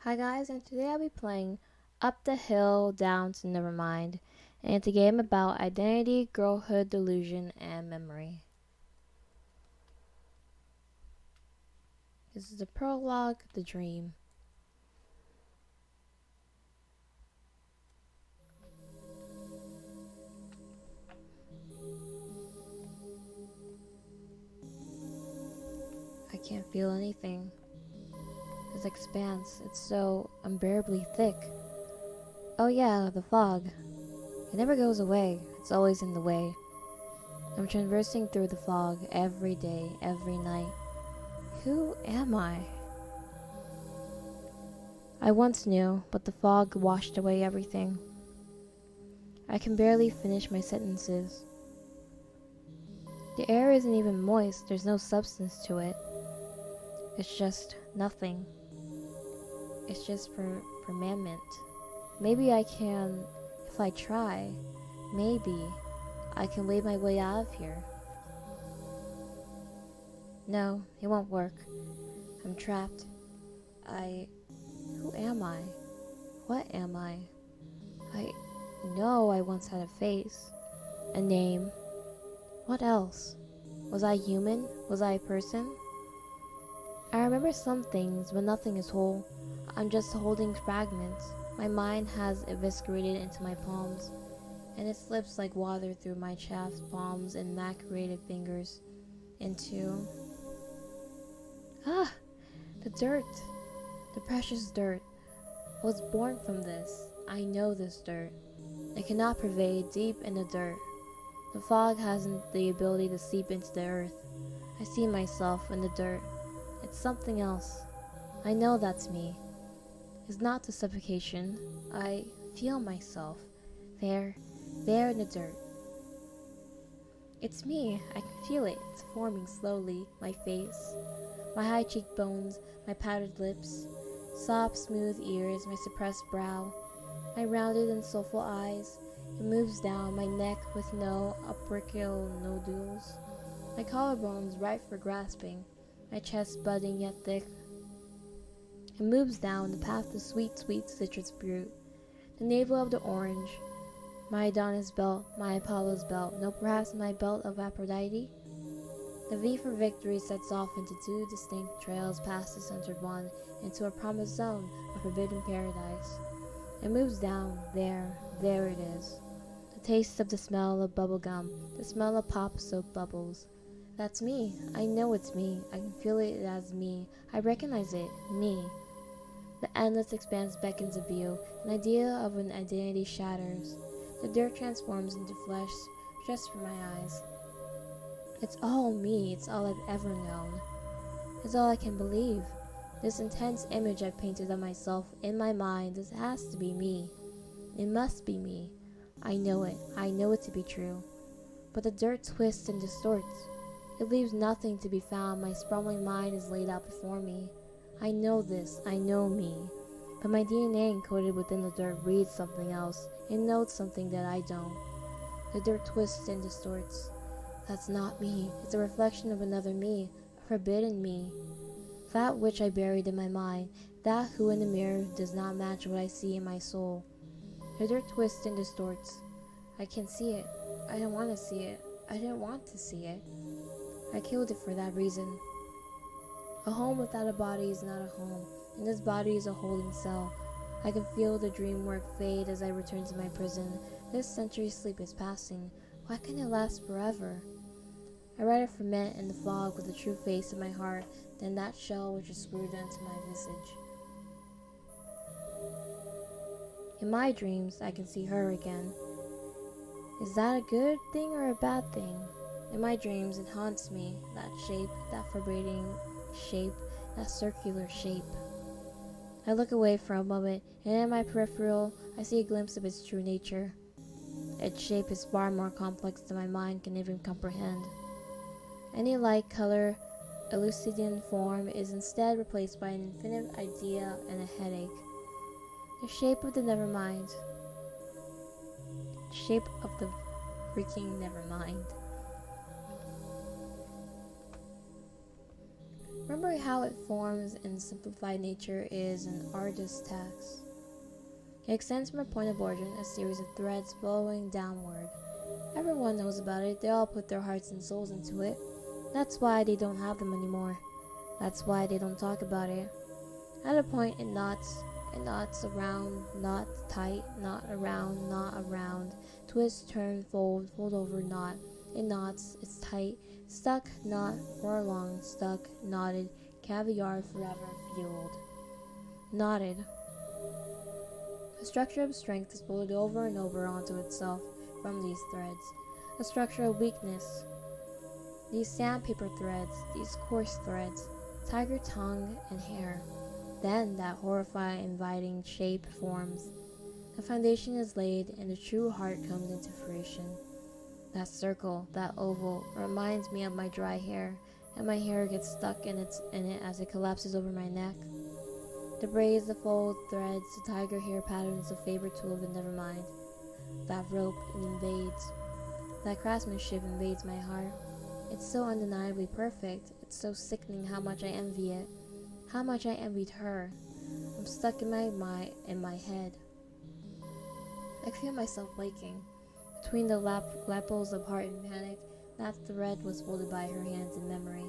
Hi guys, and today I'll be playing Up the Hill, Down to Nevermind, and it's a game about identity, girlhood, delusion, and memory. This is the prologue, the dream. I can't feel anything. This expanse, it's so unbearably thick. Oh yeah, the fog. It never goes away, it's always in the way. I'm traversing through the fog every day, every night. Who am I? I once knew, but the fog washed away everything. I can barely finish my sentences. The air isn't even moist, there's no substance to it. It's just nothing. It's just firmament. Maybe I can, if I try, maybe I can wade my way out of here. No, it won't work. I'm trapped. Who am I? What am I? I know I once had a face, a name. What else? Was I human? Was I a person? I remember some things, but nothing is whole. I'm just holding fragments. My mind has eviscerated into my palms, and it slips like water through my chapped palms and macerated fingers into... Ah! The dirt! The precious dirt. I was born from this. I know this dirt. It cannot pervade deep in the dirt. The fog hasn't the ability to seep into the earth. I see myself in the dirt. It's something else. I know that's me. It's not the suffocation. I feel myself. There in the dirt. It's me. I can feel it. It's forming slowly. My face. My high cheekbones. My powdered lips. Soft, smooth ears. My suppressed brow. My rounded and soulful eyes. It moves down my neck with no apical nodules. My collarbones ripe for grasping. My chest budding yet thick. It moves down the path to sweet, sweet citrus fruit. The navel of the orange. My Adonis belt, my Apollo's belt. No, perhaps my belt of Aphrodite? The V for victory sets off into two distinct trails past the centered one, into a promised zone, a forbidden paradise. It moves down, there it is. The taste of the smell of bubble gum, the smell of pop soap bubbles. That's me. I know it's me. I can feel it as me. I recognize it. Me. The endless expanse beckons a view. An idea of an identity shatters. The dirt transforms into flesh just for my eyes. It's all me. It's all I've ever known. It's all I can believe. This intense image I've painted of myself in my mind, this has to be me. It must be me. I know it. I know it to be true. But the dirt twists and distorts. It leaves nothing to be found. My sprawling mind is laid out before me. I know this. I know me. But my DNA encoded within the dirt reads something else. It notes something that I don't. The dirt twists and distorts. That's not me. It's a reflection of another me. A forbidden me. That which I buried in my mind. That who in the mirror does not match what I see in my soul. The dirt twists and distorts. I can't see it. I don't want to see it. I didn't want to see it. I killed it for that reason. A home without a body is not a home, and this body is a holding cell. I can feel the dream work fade as I return to my prison. This century's sleep is passing. Why can't it last forever? I rather ferment in the fog with the true face of my heart than that shell which is screwed into my visage. In my dreams, I can see her again. Is that a good thing or a bad thing? In my dreams, it haunts me, that shape, that forbidding shape, that circular shape. I look away for a moment, and in my peripheral, I see a glimpse of its true nature. Its shape is far more complex than my mind can even comprehend. Any light, color, elucidant form is instead replaced by an infinite idea and a headache. The shape of the Nevermind. Shape of the freaking Nevermind. Remember how it forms in simplified nature is an artist's task. It extends from a point of origin, a series of threads flowing downward. Everyone knows about it, they all put their hearts and souls into it. That's why they don't have them anymore. That's why they don't talk about it. At a point it knots around, knot tight, knot around, twist, turn, fold over, knot. It knots, it's tight, stuck, knot, for long, stuck, knotted, caviar forever fueled. Knotted. A structure of strength is folded over and over onto itself from these threads. A structure of weakness. These sandpaper threads, these coarse threads, tiger tongue and hair. Then that horrifying, inviting shape forms. The foundation is laid and the true heart comes into fruition. That circle, that oval, reminds me of my dry hair, and my hair gets stuck in it as it collapses over my neck. The braids, the fold, threads, the tiger hair pattern is a favorite tool of the Nevermind. That rope, it invades. That craftsmanship invades my heart. It's so undeniably perfect. It's so sickening how much I envy it. How much I envied her. I'm stuck in my head. I feel myself waking. Between the lapples of heart and panic, that thread was folded by her hands in memory.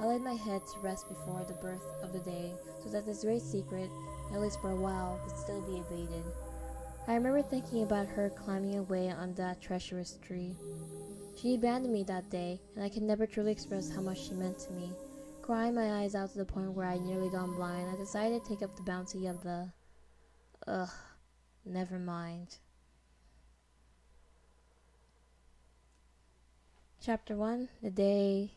I laid my head to rest before the birth of the day, so that this great secret, at least for a while, could still be evaded. I remember thinking about her climbing away on that treacherous tree. She abandoned me that day, and I can never truly express how much she meant to me. Crying my eyes out to the point where I'd nearly gone blind, I decided to take up the bounty of the... never mind. Chapter 1, The Day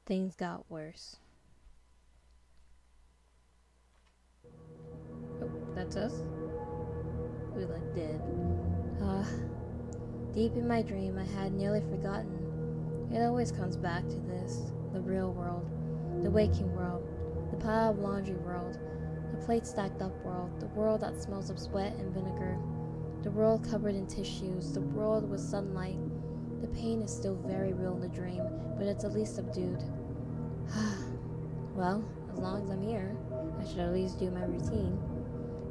Things Got Worse. Oh, that's us? We look dead. Deep in my dream, I had nearly forgotten. It always comes back to this. The real world. The waking world. The pile of laundry world. The plate stacked up world. The world that smells of sweat and vinegar. The world covered in tissues. The world with sunlight. The pain is still very real in the dream, but it's at least subdued. Well, as long as I'm here, I should at least do my routine.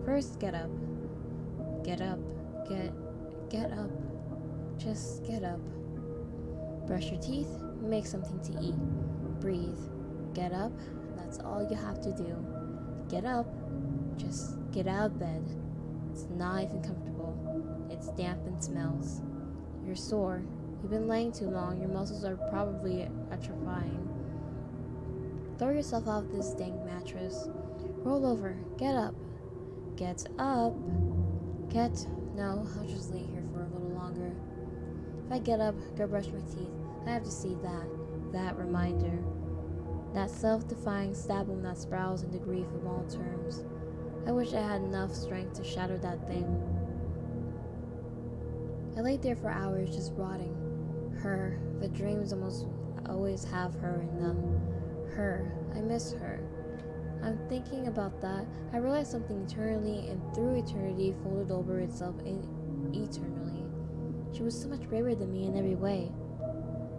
First, get up. Get up. Get up. Just get up. Brush your teeth. Make something to eat. Breathe. Get up. That's all you have to do. Get up. Just get out of bed. It's not even comfortable. It's damp and smells. You're sore. You've been laying too long. Your muscles are probably atrophying. Throw yourself off this dank mattress. Roll over. Get up. Get up. No, I'll just lay here for a little longer. If I get up, go brush my teeth, I have to see that reminder. That self-defying stab wound that sprouts into grief of all terms. I wish I had enough strength to shatter that thing. I laid there for hours just rotting. Her, the dreams almost always have her in them. Her, I miss her. I'm thinking about that. I realized something eternally and through eternity folded over itself eternally. She was so much braver than me in every way.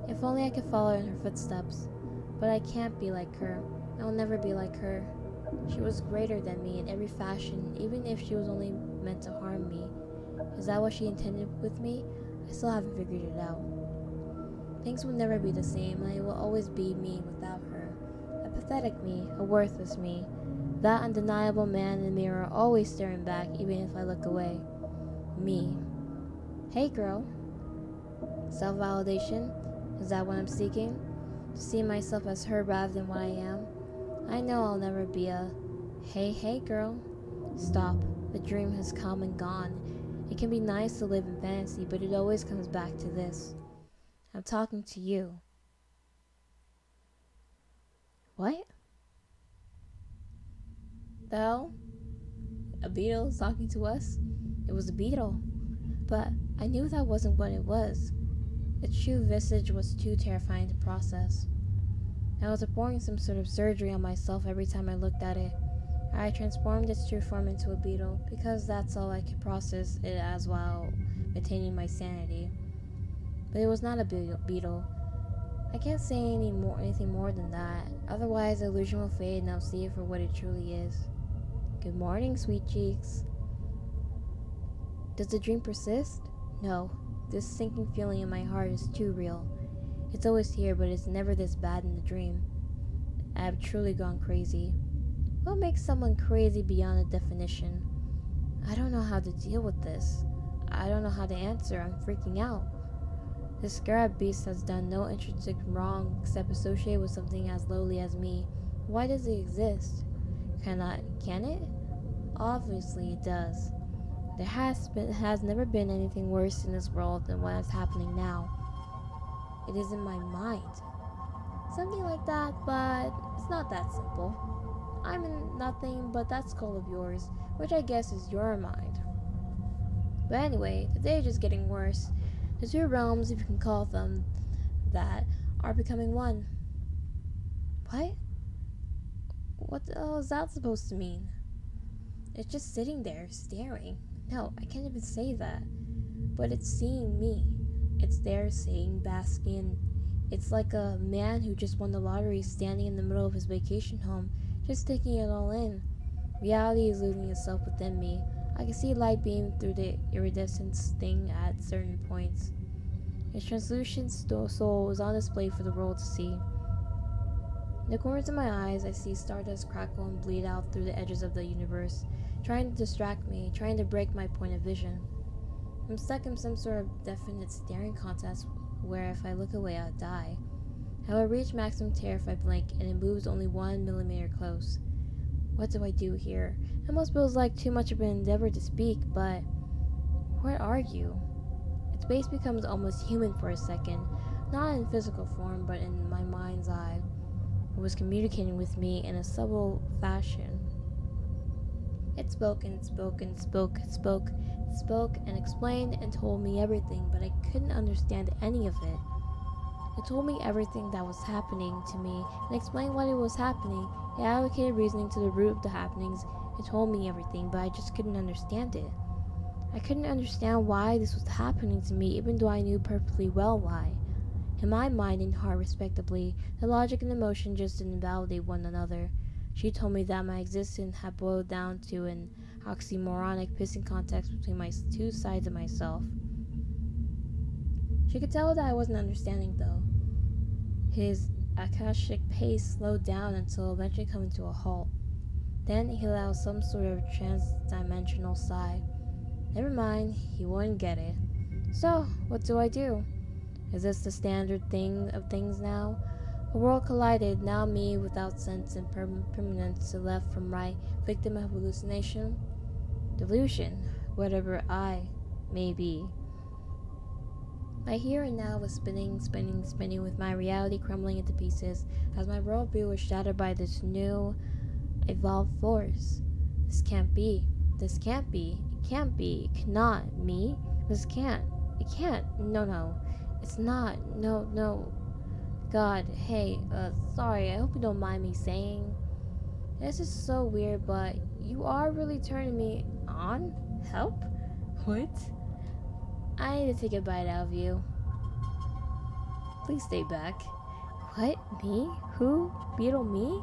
If only I could follow in her footsteps. But I can't be like her. I will never be like her. She was greater than me in every fashion, even if she was only meant to harm me. Is that what she intended with me? I still haven't figured it out. Things will never be the same, and it will always be me without her. A pathetic me, a worthless me. That undeniable man in the mirror always staring back even if I look away. Me. Hey girl. Self-validation? Is that what I'm seeking? To see myself as her rather than what I am? I know I'll never be a, hey girl. Stop. The dream has come and gone. It can be nice to live in fantasy, but it always comes back to this. I'm talking to you. What? The hell? A beetle is talking to us? It was a beetle. But I knew that wasn't what it was. Its true visage was too terrifying to process. I was performing some sort of surgery on myself every time I looked at it. I transformed its true form into a beetle because that's all I could process it as while maintaining my sanity. But it was not a beetle. I can't say anything more than that. Otherwise, the illusion will fade and I'll see it for what it truly is. Good morning, sweet cheeks. Does the dream persist? No. This sinking feeling in my heart is too real. It's always here, but it's never this bad in the dream. I have truly gone crazy. What makes someone crazy beyond a definition? I don't know how to deal with this. I don't know how to answer. I'm freaking out. This scarab beast has done no intrinsic wrong except associate with something as lowly as me. Why does it exist? Can it? Obviously it does. There has never been anything worse in this world than what is happening now. It is in my mind. Something like that, but it's not that simple. I'm in nothing but that skull of yours, which I guess is your mind. But anyway, the day is just getting worse. The two realms, if you can call them that, are becoming one. What? What the hell is that supposed to mean? It's just sitting there, staring. No, I can't even say that. But it's seeing me. It's there saying, basking. It's like a man who just won the lottery standing in the middle of his vacation home, just taking it all in. Reality is losing itself within me. I can see light beam through the iridescent thing at certain points. Its translucent soul is on display for the world to see. In the corners of my eyes, I see stardust crackle and bleed out through the edges of the universe, trying to distract me, trying to break my point of vision. I'm stuck in some sort of definite staring contest where if I look away, I'll die. I will reach maximum terror if I blink, and it moves only 1 millimeter close. What do I do here? It almost feels like too much of an endeavor to speak, but what are you? Its face becomes almost human for a second, not in physical form, but in my mind's eye. It was communicating with me in a subtle fashion. It spoke and it spoke and it spoke, it spoke, it spoke and explained and told me everything, but I couldn't understand any of it. It told me everything that was happening to me and explained why it was happening. It allocated reasoning to the root of the happenings. It told me everything, but I just couldn't understand it. I couldn't understand why this was happening to me, even though I knew perfectly well why. In my mind and heart, respectively, the logic and emotion just didn't validate one another. She told me that my existence had boiled down to an oxymoronic pissing contest between my two sides of myself. She could tell that I wasn't understanding, though. His akashic pace slowed down until eventually coming to a halt. Then he let out some sort of trans-dimensional sigh. Never mind, he wouldn't get it. So, what do I do? Is this the standard thing of things now? A world collided, now me without sense and permanence to left from right, victim of hallucination? Delusion, whatever I may be. My here and now was spinning with my reality crumbling into pieces as my worldview was shattered by this new, evolved force. This can't be. This can't be. It can't be. It cannot. Me? This can't. It can't. No. It's not. No. God, hey, sorry, I hope you don't mind me saying. This is so weird, but you are really turning me on? Help? What? I need to take a bite out of you. Please stay back. What? Me? Who? Beetle me?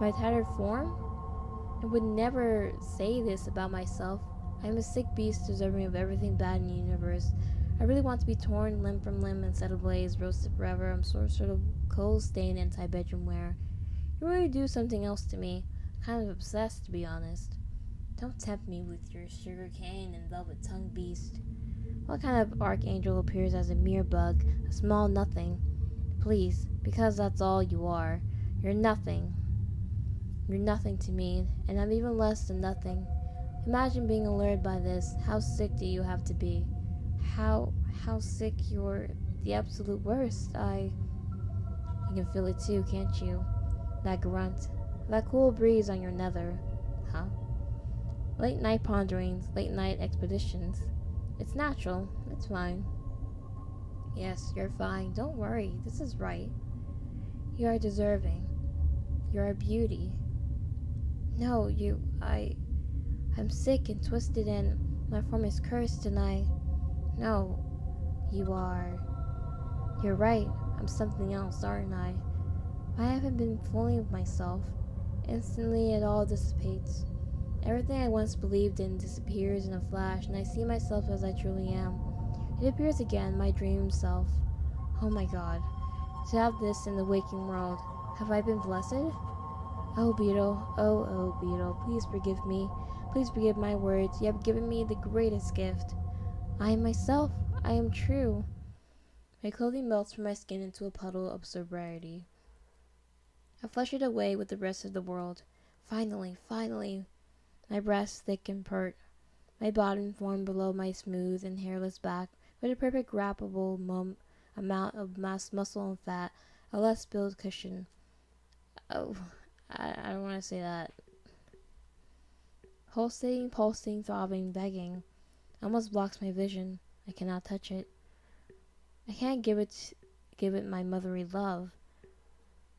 My tattered form? I would never say this about myself. I am a sick beast deserving of everything bad in the universe. I really want to be torn limb from limb and set ablaze, roasted forever. I'm sort of coal-stained anti-bedroom wear. You really do something else to me. I'm kind of obsessed, to be honest. Don't tempt me with your sugarcane and velvet-tongued beast. What kind of archangel appears as a mere bug, a small nothing? Please, because that's all you are. You're nothing. You're nothing to me, and I'm even less than nothing. Imagine being alerted by this. How sick do you have to be? How sick you're the absolute worst. You can feel it too, can't you? That grunt, that cool breeze on your nether. Huh? Late night ponderings, late night expeditions. It's natural, it's fine. Yes, you're fine, don't worry, this is right. You are deserving. You're a beauty. No, I'm sick and twisted and my form is cursed and no, you're right. I'm something else, aren't I? I haven't been fully myself. Instantly, it all dissipates. Everything I once believed in disappears in a flash, and I see myself as I truly am. It appears again, my dream self. Oh my god. To have this in the waking world. Have I been blessed? Oh, Beetle. Oh, Beetle. Please forgive me. Please forgive my words. You have given me the greatest gift. I am myself. I am true. My clothing melts from my skin into a puddle of sobriety. I flush it away with the rest of the world. Finally. My breasts thick and pert. My bottom formed below my smooth and hairless back with a perfect wrappable amount of muscle and fat, a less spilled cushion. Oh, I don't want to say that. Pulsing, throbbing, begging. Almost blocks my vision. I cannot touch it. I can't give it my motherly love.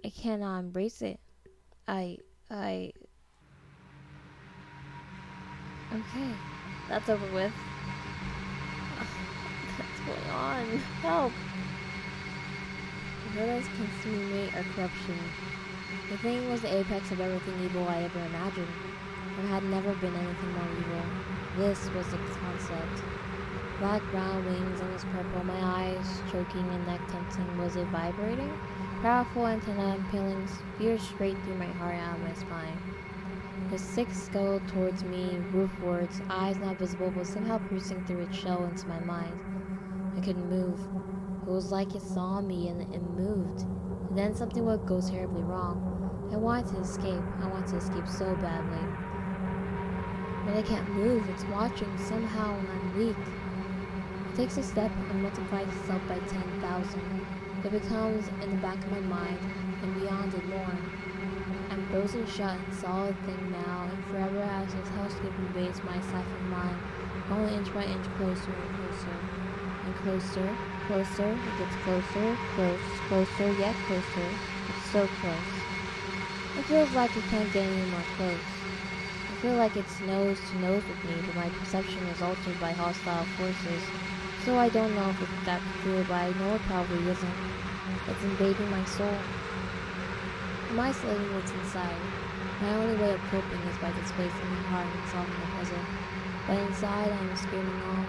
I cannot embrace it. I. Okay, that's over with. What's going on? Help! Villains consummate a corruption. The thing was the apex of everything evil I ever imagined. There had never been anything more evil. This was the concept. Black brown wings, almost purple, my eyes choking and neck tensing. Was it vibrating? Powerful antenna impaling spears straight through my heart out of my spine. His thick skull towards me, roofwards, eyes not visible but somehow piercing through its shell into my mind. I couldn't move. It was like it saw me and it moved. And then something would go terribly wrong. I wanted to escape. I wanted to escape so badly. But I can't move. It's watching somehow and I'm weak. It takes a step and multiplies itself by 10,000. It becomes in the back of my mind and beyond it more. I'm frozen shut and solid thing now and forever as this hellscape invades my siphon mind, only inch by inch closer and closer. And closer, it gets closer, yet closer. It's so close. It feels like it can't get any more close. I feel like it's nose to nose with me, but my perception is altered by hostile forces. So I don't know if that's true, but I know it probably isn't. It's invading my soul. I'm isolating what's inside. My only way of coping is by displacing my heart and solving the puzzle. But inside, I'm screaming on.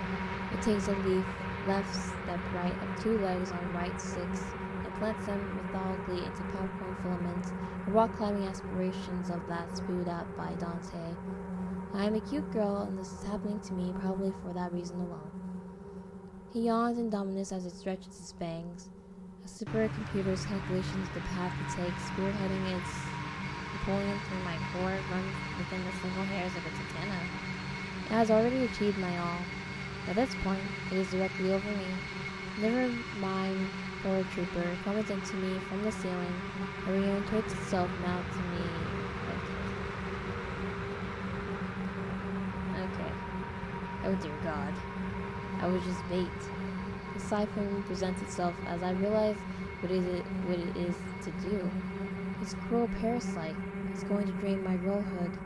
It takes a leaf, left step right of 2 legs on right 6, and plants them methodically into popcorn filaments, the rock climbing aspirations of that spewed out by Dante. I am a cute girl, and this is happening to me probably for that reason alone. He yawns in dominance as it stretches its fangs. A supercomputer's calculations of the path it takes, spearheading its Napoleon through my core, runs within the single hairs of its antenna. It has already achieved my all. At this point, it is directly over me. Nevermind, paratrooper, comes into me from the ceiling, and reorientates itself now to me. Okay. Oh dear God. I was just bait. The siphon presents itself as I realize what it is to do. This cruel parasite is going to drain my girlhood.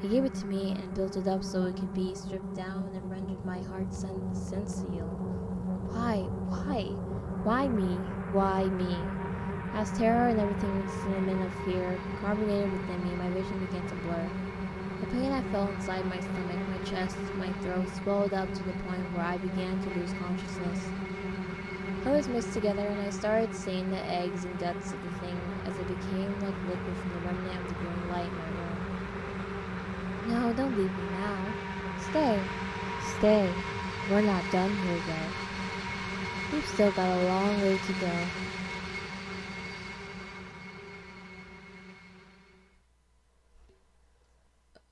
He gave it to me and built it up so it could be stripped down and rendered my heart sensual. Why? Why me? Why me? As terror and everything cinnamon of fear carbonated within me, my vision began to blur. The pain I felt inside my stomach, my chest, my throat swelled up to the point where I began to lose consciousness. Colors mixed together and I started seeing the eggs and guts of the thing as it became like liquid from the remnant of the growing light in my room. No, don't leave me now. Stay. We're not done here yet. We've still got a long way to go.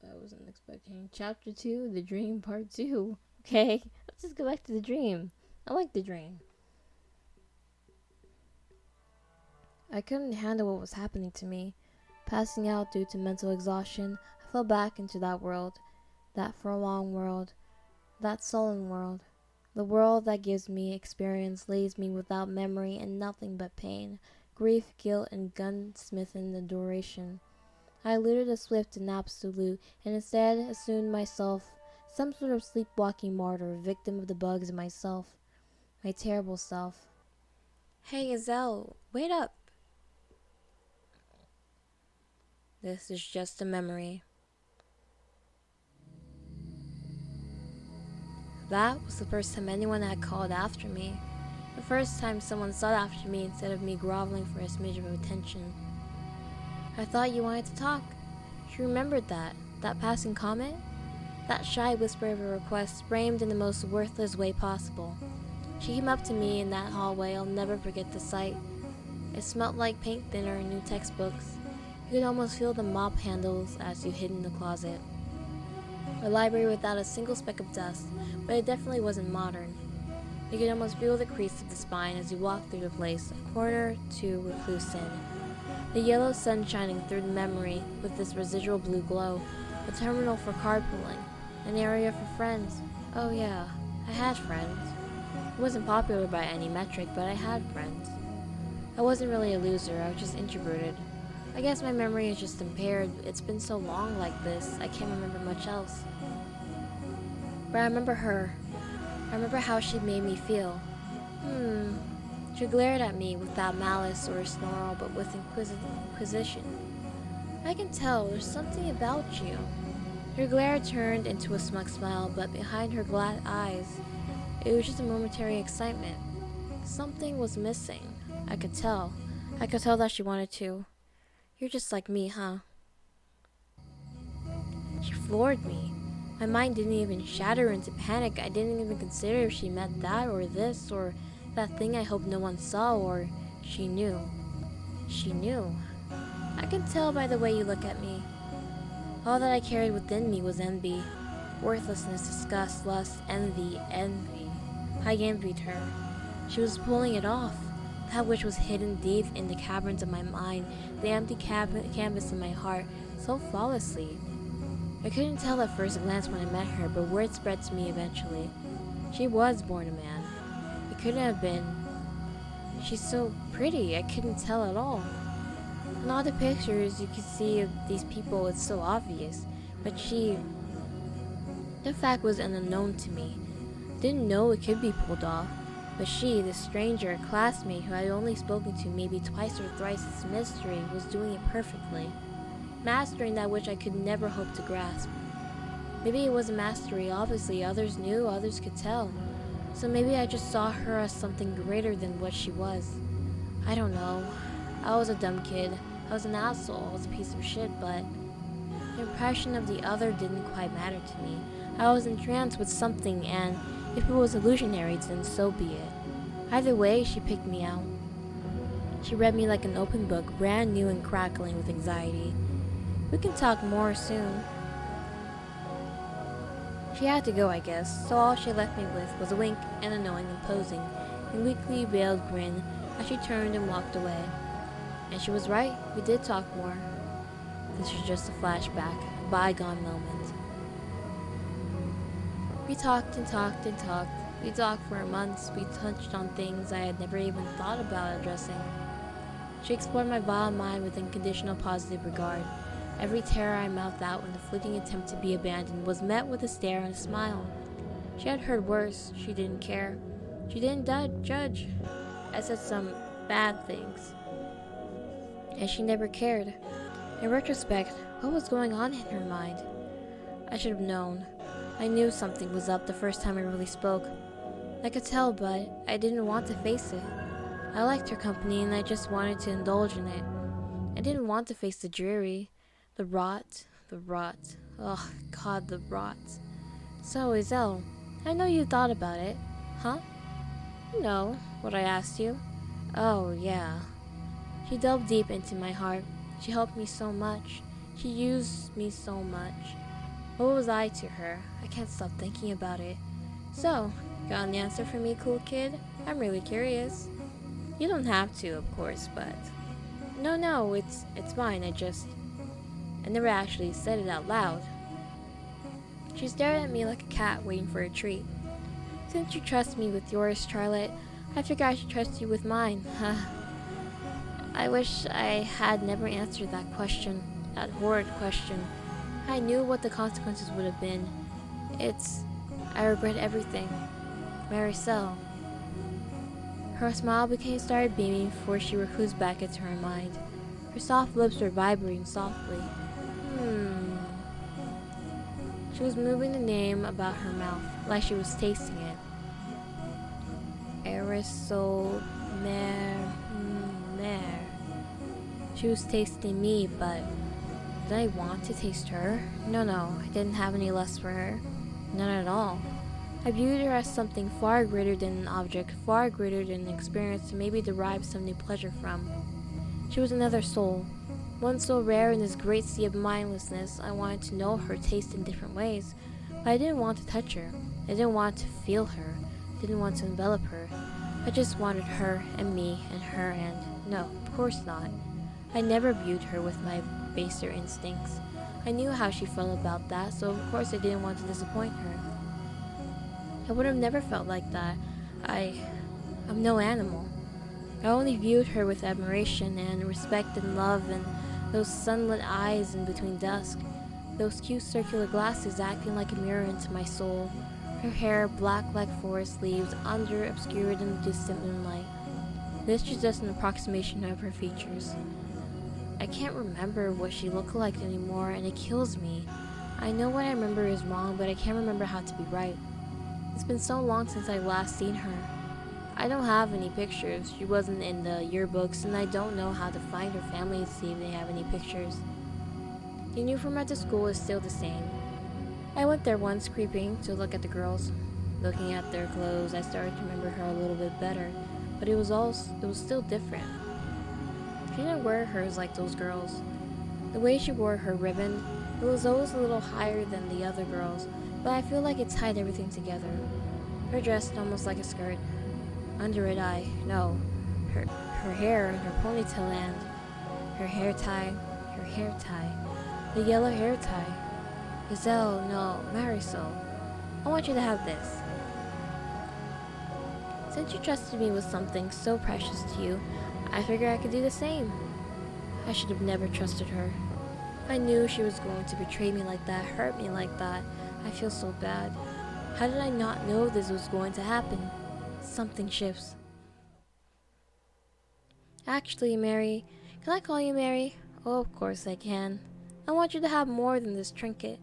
I wasn't expecting. Chapter 2, The Dream Part 2. Okay, let's just go back to the dream. I like the dream. I couldn't handle what was happening to me. Passing out due to mental exhaustion, I fell back into that world. That forlorn world. That sullen world. The world that gives me experience leaves me without memory and nothing but pain, grief, guilt, and gunsmithing adoration. I eluded the swift and absolute, and instead assumed myself some sort of sleepwalking martyr, victim of the bugs in myself, my terrible self. Hey, Gazelle, wait up. This is just a memory. That was the first time anyone had called after me. The first time someone sought after me instead of me groveling for a smidge of attention. I thought you wanted to talk. She remembered that passing comment? That shy whisper of a request framed in the most worthless way possible. She came up to me in that hallway. I'll never forget the sight. It smelled like paint thinner and new textbooks. You could almost feel the mop handles as you hid in the closet. A library without a single speck of dust, but it definitely wasn't modern. You could almost feel the crease of the spine as you walked through the place, a corner to recluse in. The yellow sun shining through the memory with this residual blue glow, a terminal for carpooling, an area for friends. Oh yeah, I had friends. I wasn't popular by any metric, but I had friends. I wasn't really a loser, I was just introverted. I guess my memory is just impaired. It's been so long like this, I can't remember much else. But I remember her. I remember how she made me feel. She glared at me without malice or a snarl, but with inquisition. I can tell there's something about you. Her glare turned into a smug smile, but behind her glad eyes, it was just a momentary excitement. Something was missing. I could tell. I could tell that she wanted to. You're just like me, huh? She floored me. My mind didn't even shatter into panic. I didn't even consider if she meant that or this or that thing I hoped no one saw, or she knew. She knew. I can tell by the way you look at me. All that I carried within me was envy. Worthlessness, disgust, lust, envy. I envied her. She was pulling it off. That which was hidden deep in the caverns of my mind, the empty canvas in my heart, so flawlessly. I couldn't tell at first glance when I met her, but word spread to me eventually. She was born a man. It couldn't have been. She's so pretty, I couldn't tell at all. In all the pictures you could see of these people, it's so obvious. But the fact was an unknown to me. Didn't know it could be pulled off. But she, the stranger, classmate who I had only spoken to maybe twice or thrice as mystery, was doing it perfectly. Mastering that which I could never hope to grasp. Maybe it was a mastery, obviously, others knew, others could tell. So maybe I just saw her as something greater than what she was. I don't know. I was a dumb kid. I was an asshole. I was a piece of shit, but the impression of the other didn't quite matter to me. I was entranced with something, and if it was illusionary, then so be it. Either way, she picked me out. She read me like an open book, brand new and crackling with anxiety. We can talk more soon. She had to go, I guess, so all she left me with was a wink and a knowing imposing, and weakly veiled grin as she turned and walked away. And she was right, we did talk more. This was just a flashback, a bygone moment. We talked and talked and talked. We talked for months. We touched on things I had never even thought about addressing. She explored my vile mind with unconditional positive regard. Every terror I mouthed out in the fleeting attempt to be abandoned was met with a stare and a smile. She had heard worse. She didn't care. She didn't judge. I said some bad things, and she never cared. In retrospect, what was going on in her mind? I should have known. I knew something was up the first time I really spoke. I could tell, but I didn't want to face it. I liked her company and I just wanted to indulge in it. I didn't want to face the dreary, the rot. Oh, God, the rot. So, Iselle, I know you thought about it. Huh? No, what I asked you. Oh, yeah. She delved deep into my heart. She helped me so much. She used me so much. What was I to her? I can't stop thinking about it. So, got an answer for me, cool kid? I'm really curious. You don't have to, of course, but... No, it's fine, I never actually said it out loud. She stared at me like a cat waiting for a treat. Since you trust me with yours, Charlotte, I figure I should trust you with mine. I wish I had never answered that question, that horrid question. I knew what the consequences would have been. I regret everything. Maricel. Her smile started beaming before she recused back into her mind. Her soft lips were vibrating softly. She was moving the name about her mouth, like she was tasting it. Aerosol mer. She was tasting me, but did I want to taste her? No, I didn't have any lust for her. None at all. I viewed her as something far greater than an object, far greater than an experience to maybe derive some new pleasure from. She was another soul, one so rare in this great sea of mindlessness. I wanted to know her taste in different ways, but I didn't want to touch her. I didn't want to feel her. I didn't want to envelop her. I just wanted her and me and her and no, of course not. I never viewed her with my baser instincts. I knew how she felt about that, so of course I didn't want to disappoint her. I would have never felt like that. I'm no animal. I only viewed her with admiration and respect and love, and those sunlit eyes in between dusk, those cute circular glasses acting like a mirror into my soul, her hair black like forest leaves under obscured in the distant moonlight. This is just an approximation of her features. I can't remember what she looked like anymore, and it kills me. I know what I remember is wrong, but I can't remember how to be right. It's been so long since I last seen her. I don't have any pictures. She wasn't in the yearbooks, and I don't know how to find her family and see if they have any pictures. The uniform at the school is still the same. I went there once creeping to look at the girls. Looking at their clothes, I started to remember her a little bit better, but it was still different. She didn't wear hers like those girls. The way she wore her ribbon, it was always a little higher than the other girls, but I feel like it tied everything together. Her dress almost like a skirt. Under it her hair and her ponytail and her hair tie, the yellow hair tie. Giselle, no, Marisol, I want you to have this. Since you trusted me with something so precious to you, I figured I could do the same. I should have never trusted her. I knew she was going to betray me like that, hurt me like that. I feel so bad. How did I not know this was going to happen? Something shifts. Actually, Mary, can I call you Mary? Oh, of course I can. I want you to have more than this trinket.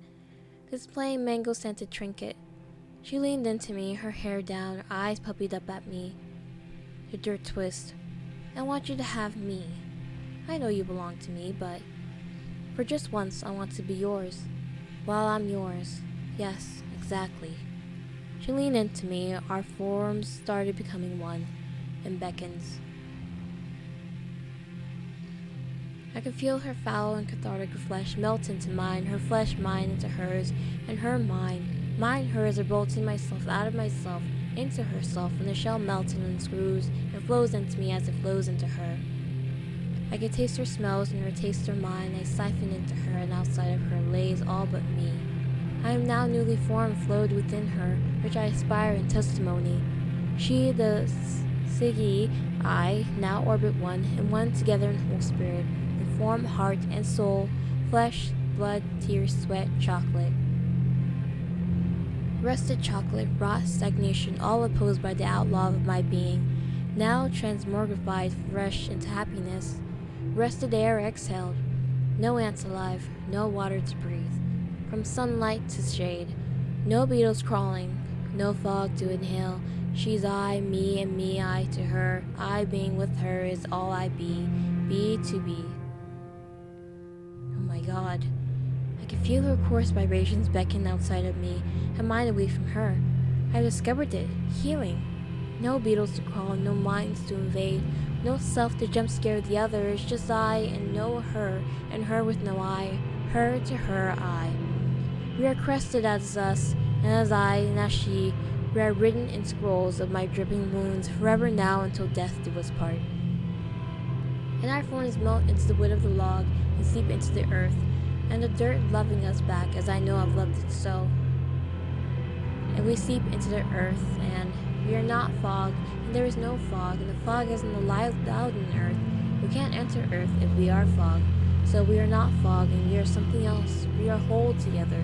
This plain mango-scented trinket. She leaned into me, her hair down, her eyes puppied up at me. Her dirt twist. I want you to have me. I know you belong to me, but for just once I want to be yours. While I'm yours. Yes, exactly. She leaned into me, our forms started becoming one, and beckons. I could feel her foul and cathartic flesh melt into mine, her flesh mine into hers, and her mine hers, revolting myself out of myself into herself, and the shell melts and unscrews and flows into me as it flows into her. I could taste her smells, and her taste are mine. I siphon into her, and outside of her lays all but me. I am now newly formed, flowed within her, which I aspire in testimony. She, the Siggy, I, now orbit one, and one together in whole spirit, in form, heart, and soul, flesh, blood, tears, sweat, chocolate. Rusted chocolate, rot, stagnation, all opposed by the outlaw of my being, now transmogrified fresh into happiness. Rusted air exhaled, no ants alive, no water to breathe. From sunlight to shade, no beetles crawling, no fog to inhale. She's I, me, and me I to her. I being with her is all I be to be. Oh my God. I can feel her coarse vibrations beckon outside of me, and mine away from her. I've discovered it, healing. No beetles to crawl, no minds to invade, no self to jump scare the other. It's just I and no her, and her with no I, her to her I. We are crested as us, and as I, and as she, we are written in scrolls of my dripping wounds, forever now until death do us part. And our forms melt into the wood of the log and seep into the earth, and the dirt loving us back as I know I've loved it so. And we seep into the earth, and we are not fog, and there is no fog, and the fog isn't allowed in earth. We can't enter earth if we are fog, so we are not fog, and we are something else. We are whole together.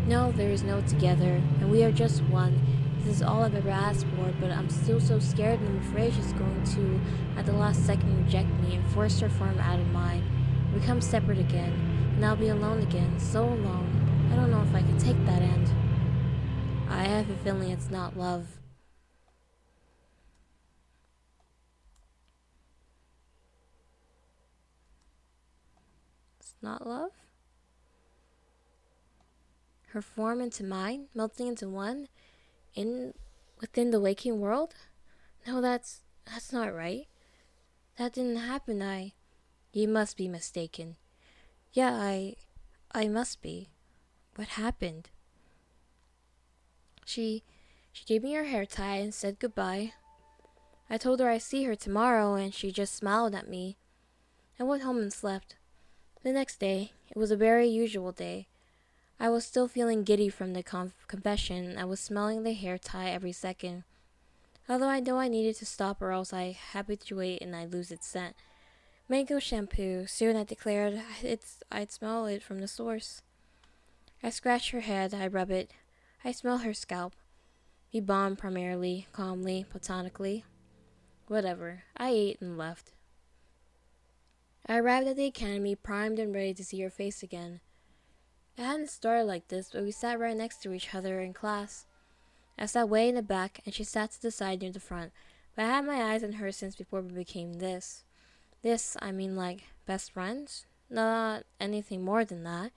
No, there is no together, and we are just one, This is all I've ever asked for, but I'm still so scared and I'm afraid she's going to, at the last second, reject me and force her form out of mine. Become separate again, and I'll be alone again, so alone. I don't know if I can take that end. I have a feeling it's not love. It's not love? Her form into mine, melting into one, within the waking world? No, that's not right. That didn't happen. You must be mistaken. Yeah, I must be. What happened? She gave me her hair tie and said goodbye. I told her I'd see her tomorrow, and she just smiled at me. I went home and slept. The next day, it was a very usual day. I was still feeling giddy from the confession. I was smelling the hair tie every second. Although I know I needed to stop or else I habituate and I lose its scent. Mango shampoo. Soon I declared I'd smell it from the source. I scratch her head, I rub it. I smell her scalp. We bond primarily, calmly, platonically. Whatever. I ate and left. I arrived at the academy primed and ready to see her face again. It hadn't started like this, but we sat right next to each other in class. I sat way in the back, and she sat to the side near the front, but I had my eyes on her since before we became this. This, I mean like, best friends? Not anything more than that.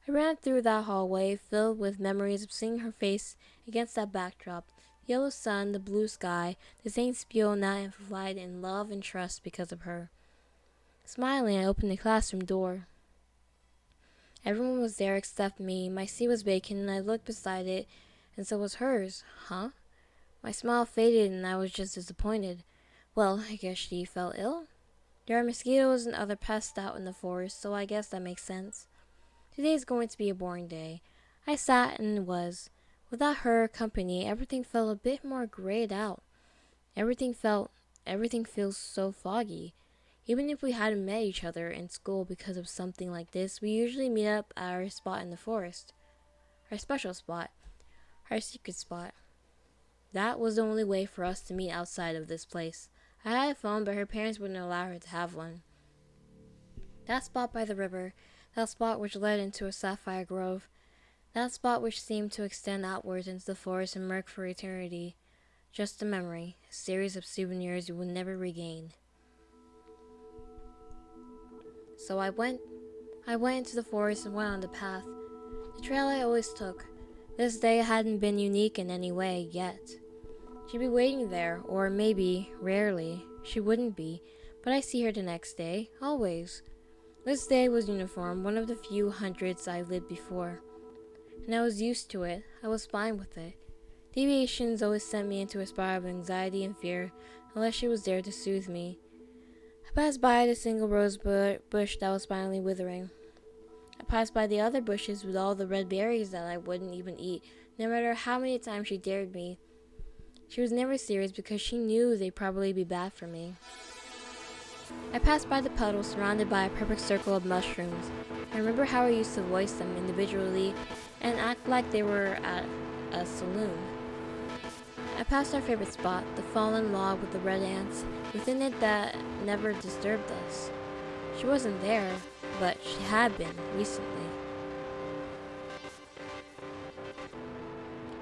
I ran through that hallway, filled with memories of seeing her face against that backdrop. The yellow sun, the blue sky, the same spiel now amplified in love and trust because of her. Smiling, I opened the classroom door. Everyone was there except me. My seat was vacant, and I looked beside it, and so was hers. Huh? My smile faded, and I was just disappointed. Well, I guess she fell ill? There are mosquitoes and other pests out in the forest, so I guess that makes sense. Today is going to be a boring day. I sat and was. Without her company, everything felt a bit more grayed out. Everything feels so foggy. Even if we hadn't met each other in school because of something like this, we usually meet up at our spot in the forest. Our special spot. Our secret spot. That was the only way for us to meet outside of this place. I had a phone, but her parents wouldn't allow her to have one. That spot by the river, that spot which led into a sapphire grove, that spot which seemed to extend outwards into the forest and murk for eternity. Just a memory, a series of souvenirs you will never regain. So I went into the forest and went on the path, the trail I always took. This day hadn't been unique in any way yet. She'd be waiting there, or maybe, rarely, she wouldn't be, but I see her the next day, always. This day was uniform, one of the few hundreds I lived before, and I was used to it. I was fine with it. Deviations always sent me into a spiral of anxiety and fear, unless she was there to soothe me. I passed by the single rose bush that was finally withering. I passed by the other bushes with all the red berries that I wouldn't even eat, no matter how many times she dared me. She was never serious because she knew they'd probably be bad for me. I passed by the puddle surrounded by a perfect circle of mushrooms. I remember how I used to voice them individually and act like they were at a saloon. I passed our favorite spot, the fallen log with the red ants within it that never disturbed us. She wasn't there, but she had been recently.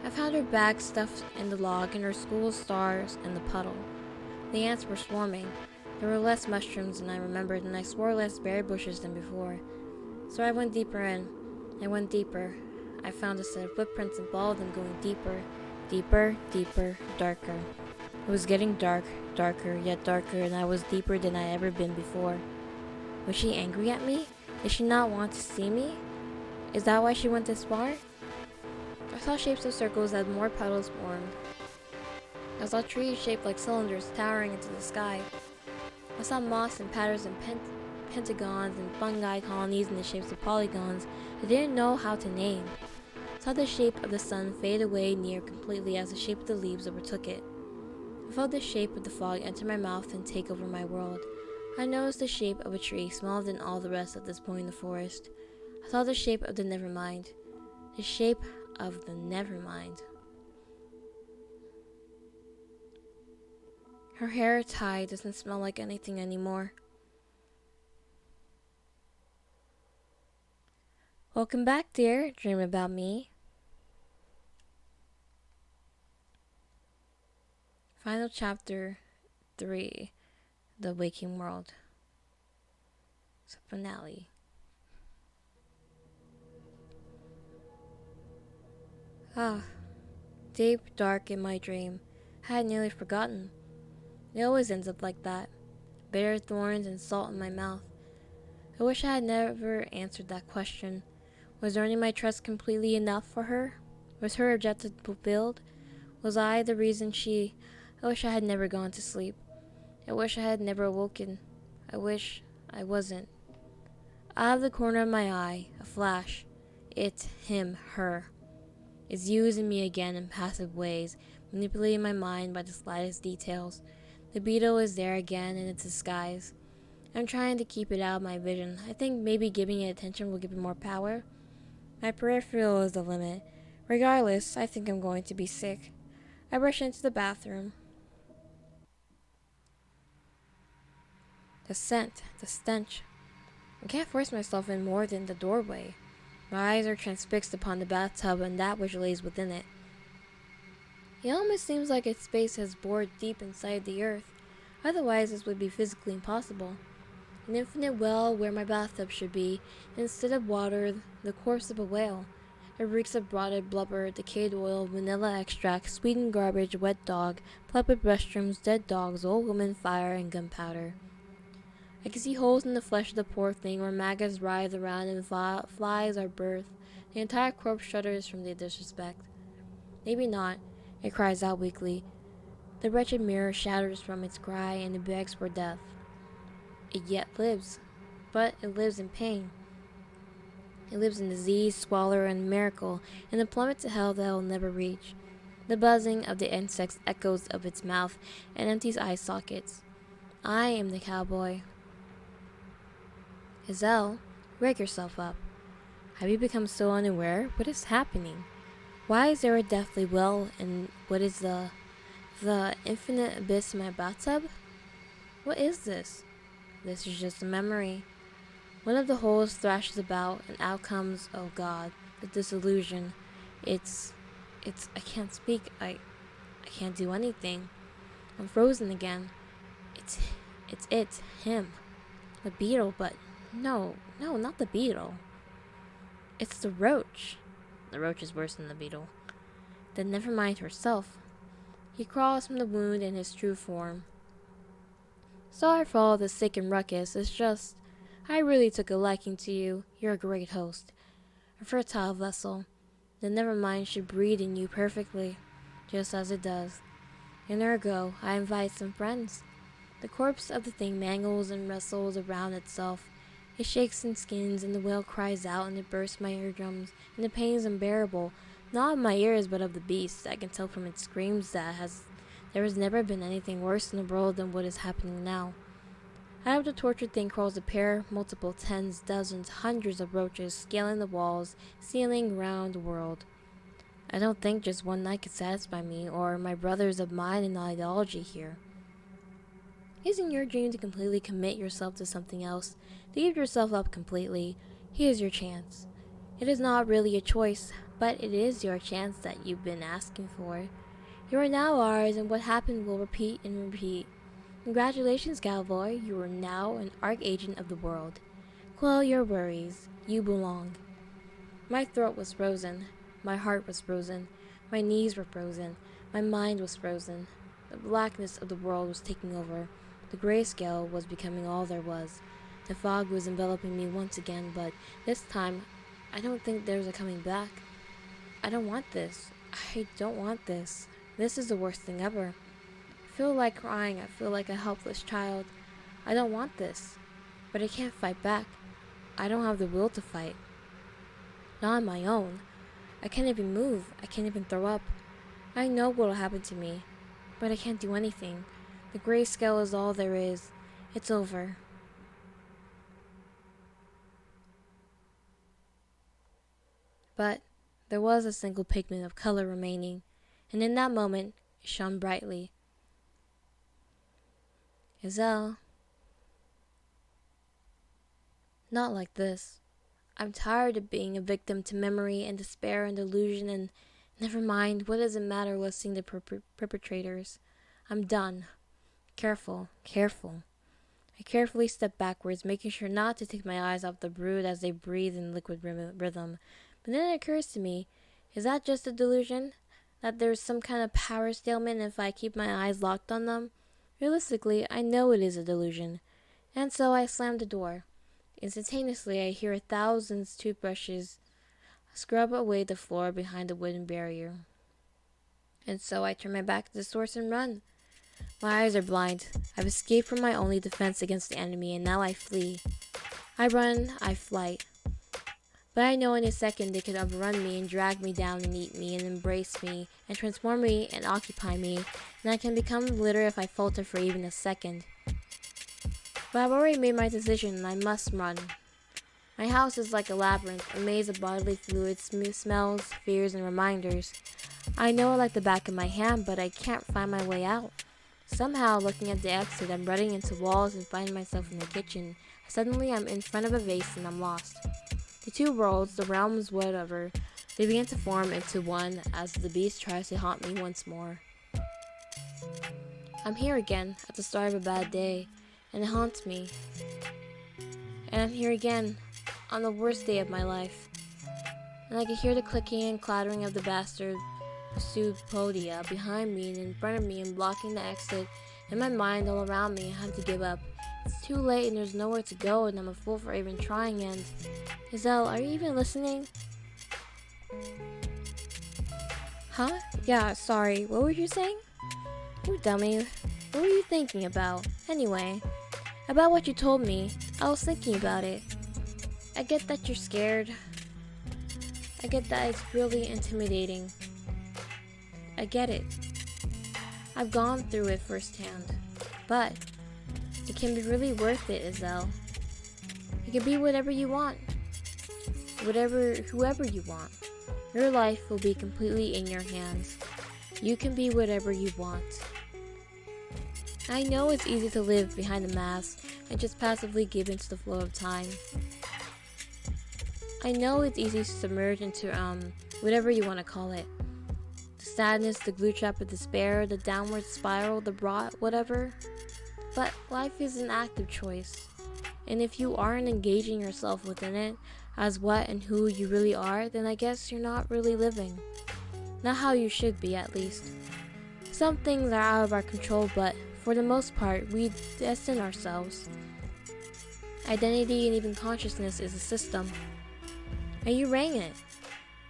I found her bag stuffed in the log and her school stars in the puddle. The ants were swarming. There were less mushrooms than I remembered, and I swore less berry bushes than before. So I went deeper in. I went deeper. I found a set of footprints and followed them going deeper, deeper, deeper, darker. It was getting dark, darker, yet darker, and I was deeper than I ever been before. Was she angry at me? Did she not want to see me? Is that why she went this far? I saw shapes of circles as more puddles formed. I saw trees shaped like cylinders towering into the sky. I saw moss and patterns and pentagons and fungi colonies in the shapes of polygons I didn't know how to name. I saw the shape of the sun fade away near completely as the shape of the leaves overtook it. I felt the shape of the fog enter my mouth and take over my world. I noticed the shape of a tree smaller than all the rest at this point in the forest. I saw the shape of the Nevermind. The shape of the Nevermind. Her hair tied doesn't smell like anything anymore. Welcome back, dear. Dream about me. Final chapter 3. The Waking World. It's a finale. Deep, dark in my dream. I had nearly forgotten. It always ends up like that. Bitter thorns and salt in my mouth. I wish I had never answered that question. Was earning my trust completely enough for her? Was her objective fulfilled? Was I the reason I wish I had never gone to sleep. I wish I had never awoken. I wish I wasn't. Out of the corner of my eye, a flash. It, him, her. Is using me again in passive ways, manipulating my mind by the slightest details. The beetle is there again in its disguise. I'm trying to keep it out of my vision. I think maybe giving it attention will give it more power. My peripheral is the limit. Regardless, I think I'm going to be sick. I rush into the bathroom. The scent, the stench. I can't force myself in more than the doorway. My eyes are transfixed upon the bathtub and that which lays within it. It almost seems like its space has bored deep inside the earth. Otherwise, this would be physically impossible. An infinite well where my bathtub should be, and instead of water, the corpse of a whale. It reeks of rotted blubber, decayed oil, vanilla extract, sweetened garbage, wet dog, puppet restrooms, dead dogs, old woman, fire, and gunpowder. I can see holes in the flesh of the poor thing where maggots writhe around and flies are birthed. The entire corpse shudders from the disrespect. Maybe not, it cries out weakly. The wretched mirror shatters from its cry and it begs for death. It yet lives, but it lives in pain. It lives in disease, squalor, and miracle, in the plummet to hell that it will never reach. The buzzing of the insects echoes of its mouth and empties eye sockets. I am the cowboy. Hazel, wake yourself up. Have you become so unaware? What is happening? Why is there a deathly well, and what is the infinite abyss in my bathtub? What is this? This is just a memory. One of the holes thrashes about, and out comes, oh God, the disillusion. I can't speak. I can't do anything. I'm frozen again. It's him. The beetle, but no, not the beetle. It's the roach. The roach is worse than the beetle. Then Nevermind herself. He crawls from the wound in his true form. Sorry for all the sick and ruckus, it's just, I really took a liking to you. You're a great host. A fertile vessel. The Nevermind should breed in you perfectly, just as it does. And ergo, I invite some friends. The corpse of the thing mangles and wrestles around itself. It shakes and skins, and the wail cries out, and it bursts my eardrums, and the pain is unbearable, not of my ears, but of the beast. I can tell from its screams there has never been anything worse in the world than what is happening now. Out of the tortured thing crawls a pair, multiple tens, dozens, hundreds of roaches, scaling the walls, ceiling, round the world. I don't think just one night could satisfy me, or my brothers of mind and ideology here. Isn't your dream to completely commit yourself to something else, to give yourself up completely? Here's your chance. It is not really a choice, but it is your chance that you've been asking for. You are now ours, and what happened will repeat and repeat. Congratulations, cowboy. You are now an archagent of the world. Quell your worries. You belong. My throat was frozen. My heart was frozen. My knees were frozen. My mind was frozen. The blackness of the world was taking over. The grayscale was becoming all there was. The fog was enveloping me once again, but this time, I don't think there's a coming back. I don't want this. I don't want this. This is the worst thing ever. I feel like crying. I feel like a helpless child. I don't want this. But I can't fight back. I don't have the will to fight. Not on my own. I can't even move. I can't even throw up. I know what'll happen to me, but I can't do anything. The grayscale is all there is. It's over. But there was a single pigment of color remaining, and in that moment it shone brightly. Iselle, not like this. I'm tired of being a victim to memory and despair and delusion and never mind, what does it matter listing the perpetrators? I'm done. Careful, careful. I carefully step backwards, making sure not to take my eyes off the brood as they breathe in liquid rhythm. But then it occurs to me, is that just a delusion? That there's some kind of power stalemate if I keep my eyes locked on them? Realistically, I know it is a delusion. And so I slam the door. Instantaneously, I hear 1,000 toothbrushes scrub away the floor behind the wooden barrier. And so I turn my back to the source and run. My eyes are blind. I've escaped from my only defense against the enemy, and now I flee. I run, I flight. But I know in a second they could overrun me and drag me down and eat me and embrace me and transform me and occupy me, and I can become litter if I falter for even a second. But I've already made my decision and I must run. My house is like a labyrinth, a maze of bodily fluids, smells, fears, and reminders. I know it like the back of my hand, but I can't find my way out. Somehow, looking at the exit, I'm running into walls and find myself in the kitchen. Suddenly, I'm in front of a vase and I'm lost. The two worlds, the realms, whatever, they begin to form into one as the beast tries to haunt me once more. I'm here again, at the start of a bad day, and it haunts me. And I'm here again, on the worst day of my life. And I can hear the clicking and clattering of the bastard pseudopodia behind me and in front of me and blocking the exit. In my mind, all around me, I have to give up. It's too late and there's nowhere to go and I'm a fool for even trying. And Iselle, are you even listening? Huh? Yeah, sorry. What were you saying? You dummy. What were you thinking about? Anyway, about what you told me. I was thinking about it. I get that you're scared. I get that it's really intimidating. I get it. I've gone through it firsthand. But it can be really worth it, Iselle. You can be whatever you want. Whoever you want. Your life will be completely in your hands. You can be whatever you want. I know it's easy to live behind the mask and just passively give into the flow of time. I know it's easy to submerge into, whatever you want to call it. The sadness, the glue trap of despair, the downward spiral, the rot, whatever. But life is an active choice. And if you aren't engaging yourself within it, as what and who you really are, then I guess you're not really living. Not how you should be, at least. Some things are out of our control, but for the most part, we destine ourselves. Identity and even consciousness is a system. And you rang it.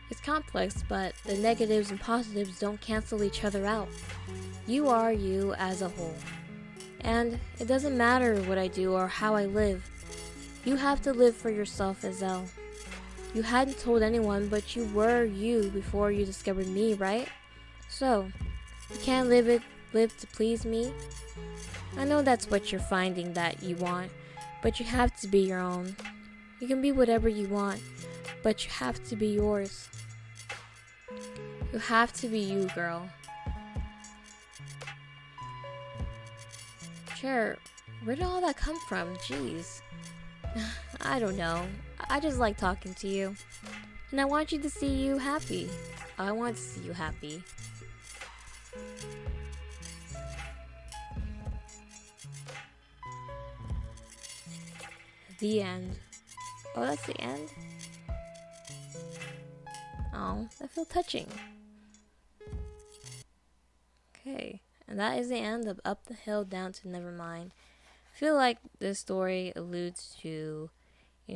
It's complex, but the negatives and positives don't cancel each other out. You are you as a whole. And it doesn't matter what I do or how I live. You have to live for yourself, Iselle. You hadn't told anyone, but you were you before you discovered me, right? So, you can't live to please me. I know that's what you're finding that you want, but you have to be your own. You can be whatever you want, but you have to be yours. You have to be you, girl. Sure, where did all that come from? Jeez. I don't know. I just like talking to you. And I want you to see you happy. I want to see you happy. The end. Oh, that's the end? Oh, that feels touching. Okay, and that is the end of Up the Hill, Down to Nevermind. I feel like this story alludes to, I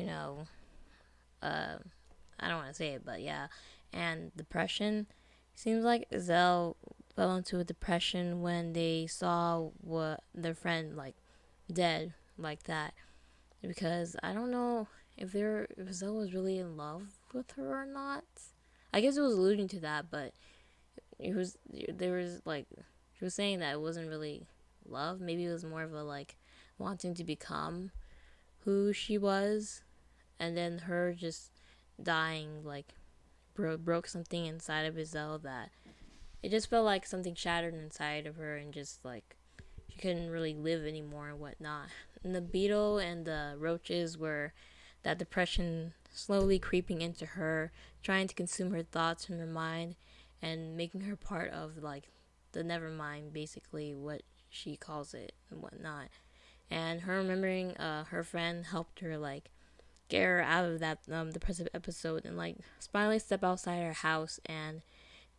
don't want to say it, but yeah, and depression. Seems like Zell fell into a depression when they saw what their friend dead like that, because I don't know if Zell was really in love with her or not. I guess it was alluding to that, but she was saying that it wasn't really love. Maybe it was more of a wanting to become who she was, and then her just dying broke something inside of Iselle that it just felt like something shattered inside of her, and just she couldn't really live anymore and whatnot. And the beetle and the roaches were that depression slowly creeping into her, trying to consume her thoughts and her mind, and making her part of like the Nevermind, basically what she calls it and whatnot. And her remembering her friend helped her like get her out of that depressive episode and like finally step outside her house and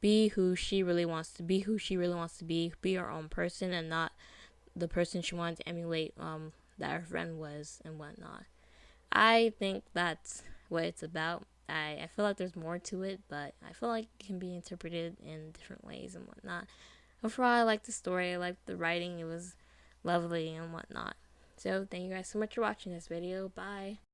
be who she really wants to be, be her own person and not the person she wanted to emulate that her friend was and whatnot. I think that's what it's about. I feel like there's more to it, but I feel like it can be interpreted in different ways and whatnot. Overall, I like the story. I like the writing. It was lovely and whatnot. So, thank you guys so much for watching this video. Bye.